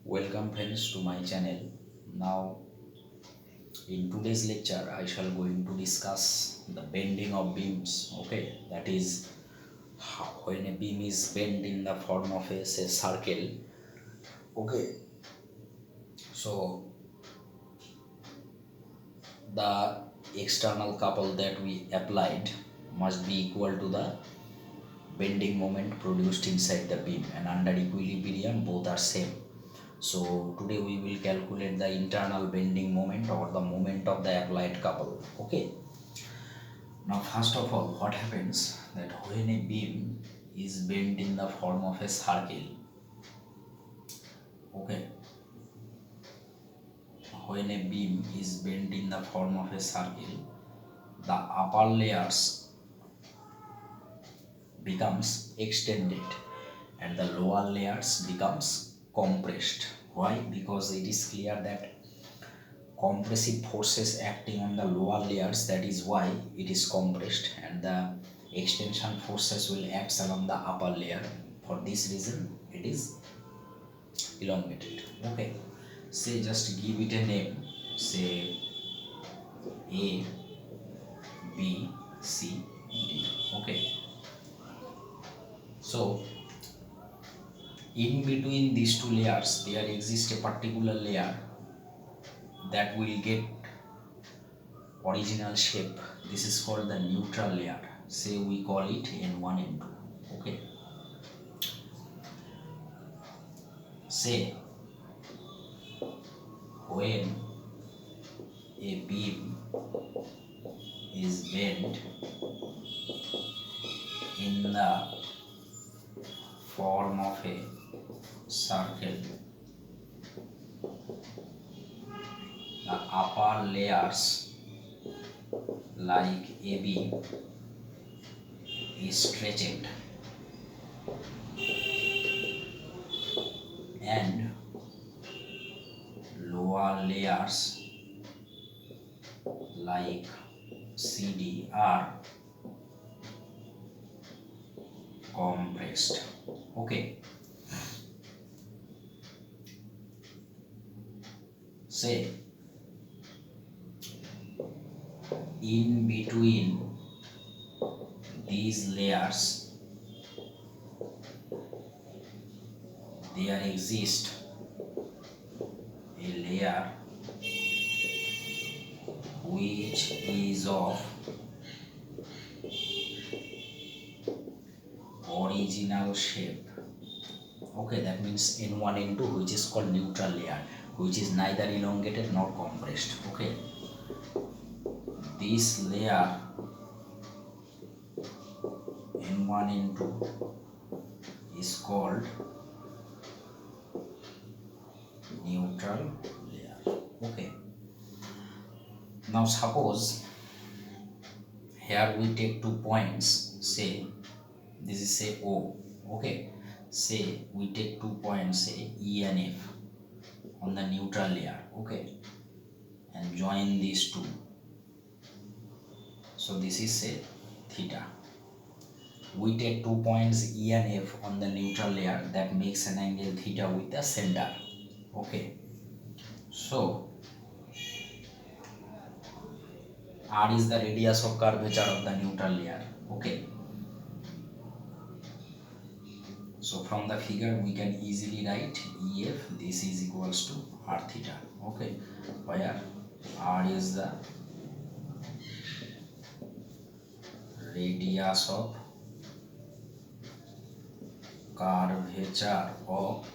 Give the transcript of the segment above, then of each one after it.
Welcome friends to my channel. Now in today's lecture I shall going to discuss the bending of beams. Okay, that is when a beam is bent in the form of a say circle. Okay, so the external couple that we applied must be equal to the bending moment produced inside the beam, and under equilibrium both are same. So today we will calculate the internal bending moment or the moment of the applied couple. Okay. Now first of all, what happens that when a beam is bent in the form of a circle, okay, when a beam is bent in the form of a circle, the upper layers becomes extended and the lower layers becomes compressed. Why? Because it is clear that compressive forces acting on the lower layers, that is why it is compressed, and the extension forces will act along the upper layer. For this reason it is elongated. Okay, say just give it a name, say A, B, C, D. Okay, so in between these two layers there exists a particular layer that will get original shape. This is called the neutral layer. Say we call it N1, N2. Okay, say when a beam is bent in the form of a circle, the upper layers like AB is stretched and lower layers like CD are compressed. Okay, say in between these layers there exists a layer which is of original shape. Okay, that means N1, N2, which is called neutral layer, which is neither elongated nor compressed. Okay, this layer N1, N2 is called neutral layer. Okay, now suppose here we take 2 points, say this is say O. Okay, say we take 2 points, say E and F on the neutral layer. Okay, and join these two. So this is say theta. We take 2 points E and F on the neutral layer, that makes an angle theta with the center. Okay, so R is the radius of curvature of the neutral layer. Okay, so from the figure we can easily write EF, this is equals to R theta. Okay, where R is the radius of curvature of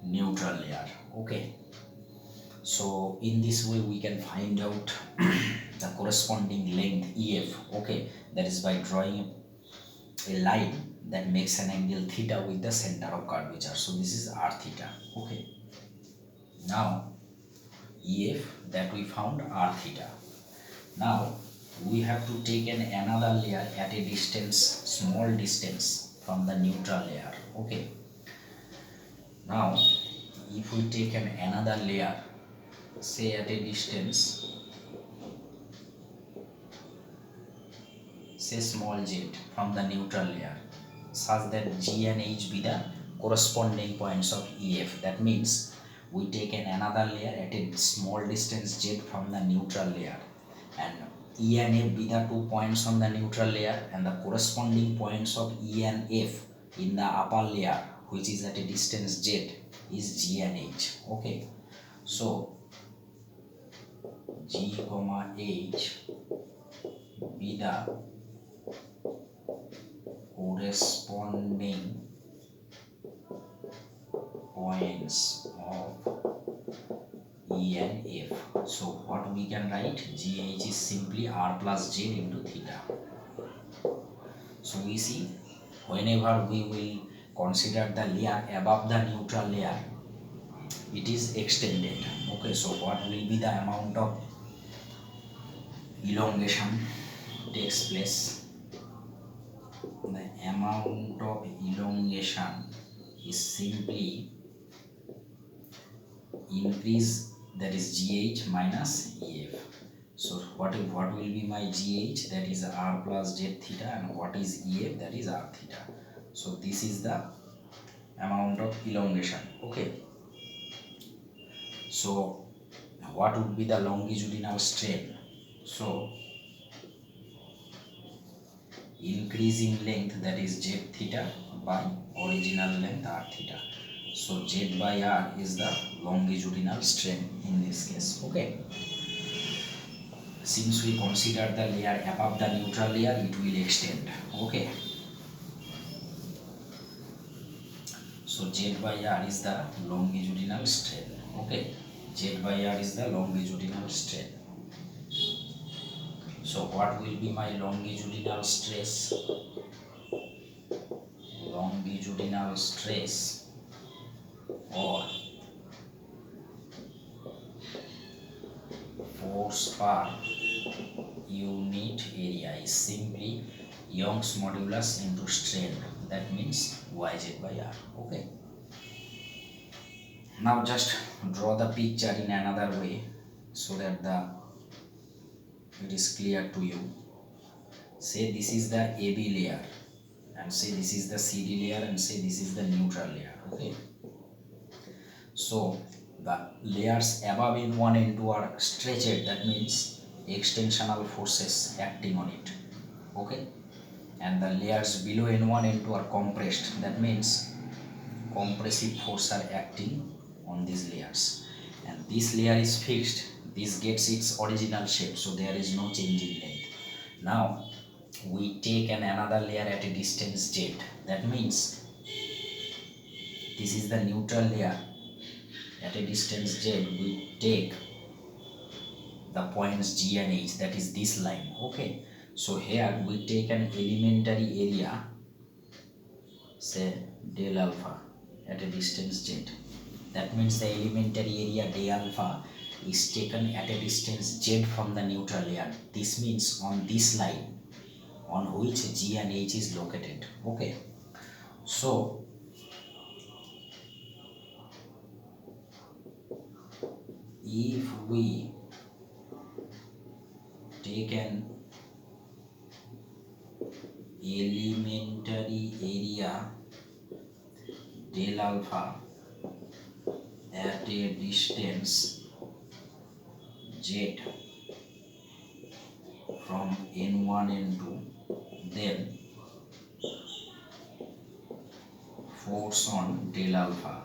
neutral layer. Okay, so in this way we can find out the corresponding length EF. Okay, that is by drawing a line that makes an angle theta with the center of curvature. So this is R theta. Okay, now EF that we found R theta. Now we have to take another layer at a distance, small distance from the neutral layer. Okay, now if we take another layer, say at a distance, say small z from the neutral layer, such that G and H be the corresponding points of EF. That means we take another layer at a small distance Z from the neutral layer, and E and F be the 2 points on the neutral layer, and the corresponding points of E and F in the upper layer, which is at a distance Z, is G and H. Okay, so G comma H be the corresponding points of E and F. So what we can write, GH is simply R plus Z into theta. So we see, whenever we will consider the layer above the neutral layer, it is extended. Okay, so what will be the amount of elongation takes place? The amount of elongation is simply increase, that is GH minus EF. So what will be my GH, that is R plus Z theta, and what is EF, that is R theta. So this is the amount of elongation. Okay, so what would be the longitudinal strain? So increasing length, that is Z theta, by original length R theta. So Z by R is the longitudinal strain in this case. Okay, since we consider the layer above the neutral layer, it will extend. Okay, so Z by R is the longitudinal strain. Okay, Z by R is the longitudinal strain. So what will be my longitudinal stress? Longitudinal stress, or force per unit area, is simply Young's modulus into strain. That means Yz by R. Okay, now just draw the picture in another way so that it is clear to you. Say this is the AB layer, and say this is the CD layer, and say this is the neutral layer. Okay, so the layers above N1 and N2 are stretched, that means extensional forces acting on it. Okay, and the layers below N1 and N2 are compressed, that means compressive force are acting on these layers, and this layer is fixed, this gets its original shape, so there is no change in length. Now we take another layer at a distance Z, that means this is the neutral layer. At a distance Z, we take the points G and H, that is this line. Okay, so here we take an elementary area, say del alpha, at a distance Z. That means the elementary area del alpha is taken at a distance Z from the neutral layer. This means on this line on which G and H is located. Okay, so if we take an elementary area del alpha at a distance Z from N1 N2, then force on del alpha,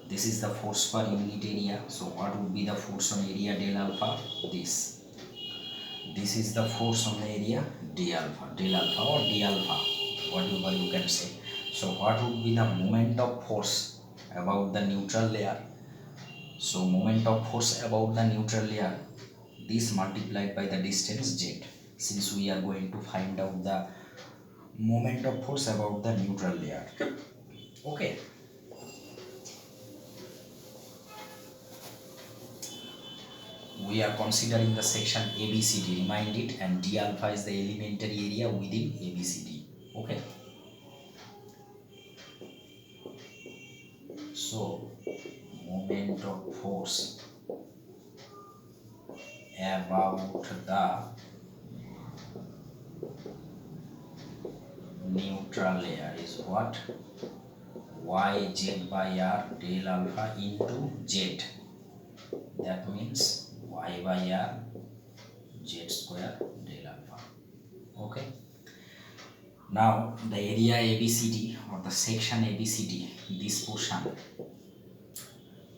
this is the force per unit area. So what would be the force on area del alpha? This is the force on the area del alpha or d alpha, whatever you can say. So what would be the moment of force about the neutral layer? So moment of force about the neutral layer, this multiplied by the distance Z, since we are going to find out the moment of force about the neutral layer. Okay, we are considering the section ABCD, remind it, and D alpha is the elementary area within ABCD. Okay, so moment of force about the neutral neutral layer is what? Yz by r del alpha into z. That means y by r z square del alpha. Okay. Now the area ABCD or the section ABCD, this portion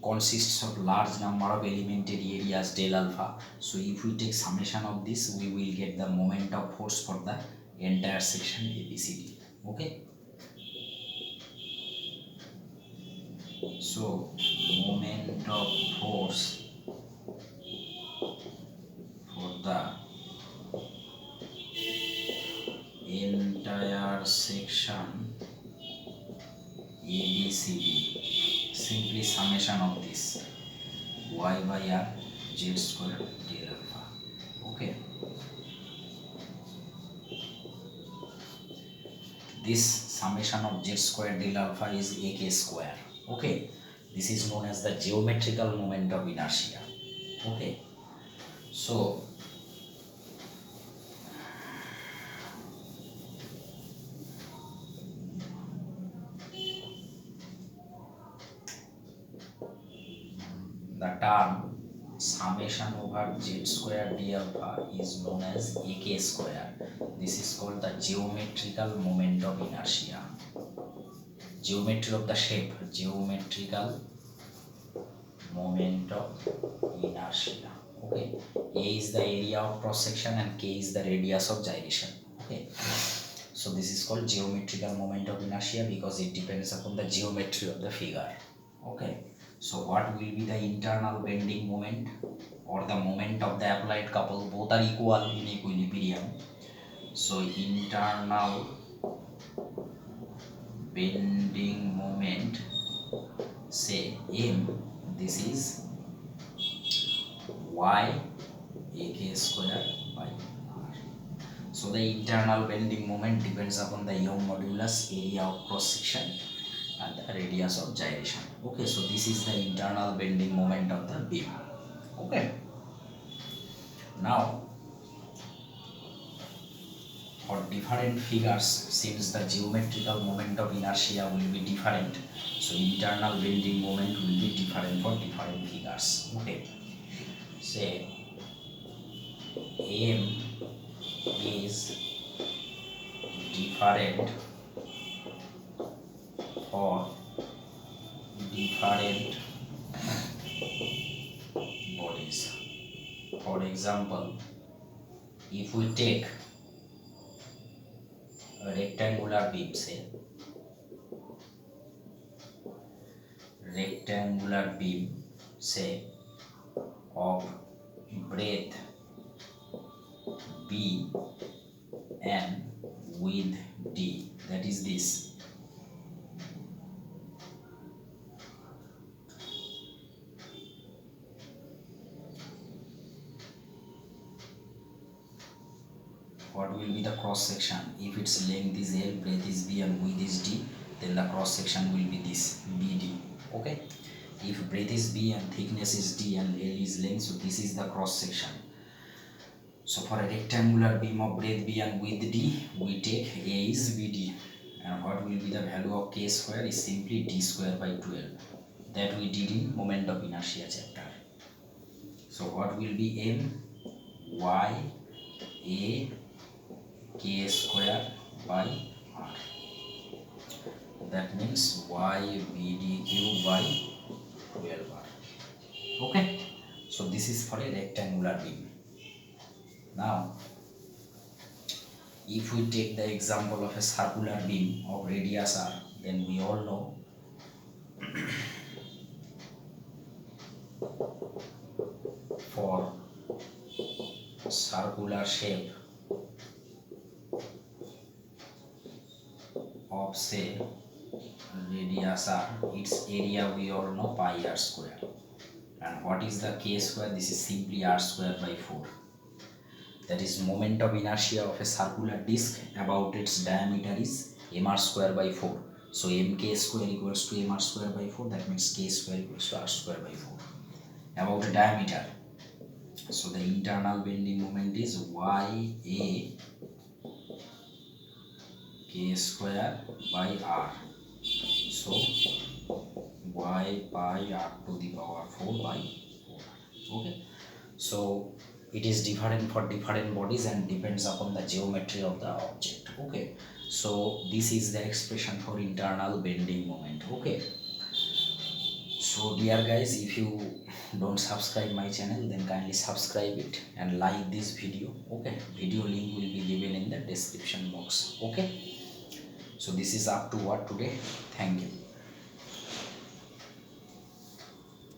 consists of large number of elementary areas del alpha. So if we take summation of this, we will get the moment of force for the entire section ABCD. Okay. So moment of force for the entire section ABCD, simply summation of this y by r z square del alpha. Okay. This summation of z square del alpha is ak square. Okay. This is known as the geometrical moment of inertia. Okay. So the term summation over z square d alpha is known as ak square. This is called the geometrical moment of inertia. Geometry of the shape, geometrical moment of inertia. Okay. A is the area of cross section and k is the radius of gyration. Okay. So this is called geometrical moment of inertia because it depends upon the geometry of the figure. Okay. So what will be the internal bending moment or the moment of the applied couple? Both are equal in equilibrium. So internal bending moment, say m, this is y ak square by r. So the internal bending moment depends upon the Young modulus, area of cross section and the radius of gyration. Okay, so this is the internal bending moment of the beam. Okay. Now for different figures, since the geometrical moment of inertia will be different, so internal bending moment will be different for different figures. Okay. Say m is different for different bodies. For example, if we take a rectangular beam, say rectangular beam, say of breadth b and width d, that is this. What will be the cross section? If its length is L, breadth is B and width is D, then the cross section will be this BD. Okay. If breadth is B and thickness is D and L is length, so this is the cross section. So for a rectangular beam of breadth B and width D, we take A is BD, and what will be the value of K square is simply D square by 12. That we did in moment of inertia chapter. So what will be M? Y A K square by r. That means y bdq by 12r. Okay. So this is for a rectangular beam. Now if we take the example of a circular beam of radius r, then we all know for circular shape of say radius r, its area we all know pi r square. And what is the k square? This is simply r square by 4. That is moment of inertia of a circular disc about its diameter is mr square by 4. So mk square equals to mr square by 4. That means k square equals to r square by 4. About the diameter, so the internal bending moment is ya k square by r. So y by r to the power 4 by 4. Okay, so it is different for different bodies and depends upon the geometry of the object. Okay, so this is the expression for internal bending moment. Okay, so dear guys, if you don't subscribe my channel, then kindly subscribe it and like this video. Okay, video link will be given in the description box. Okay, so this is up to what today. Thank you.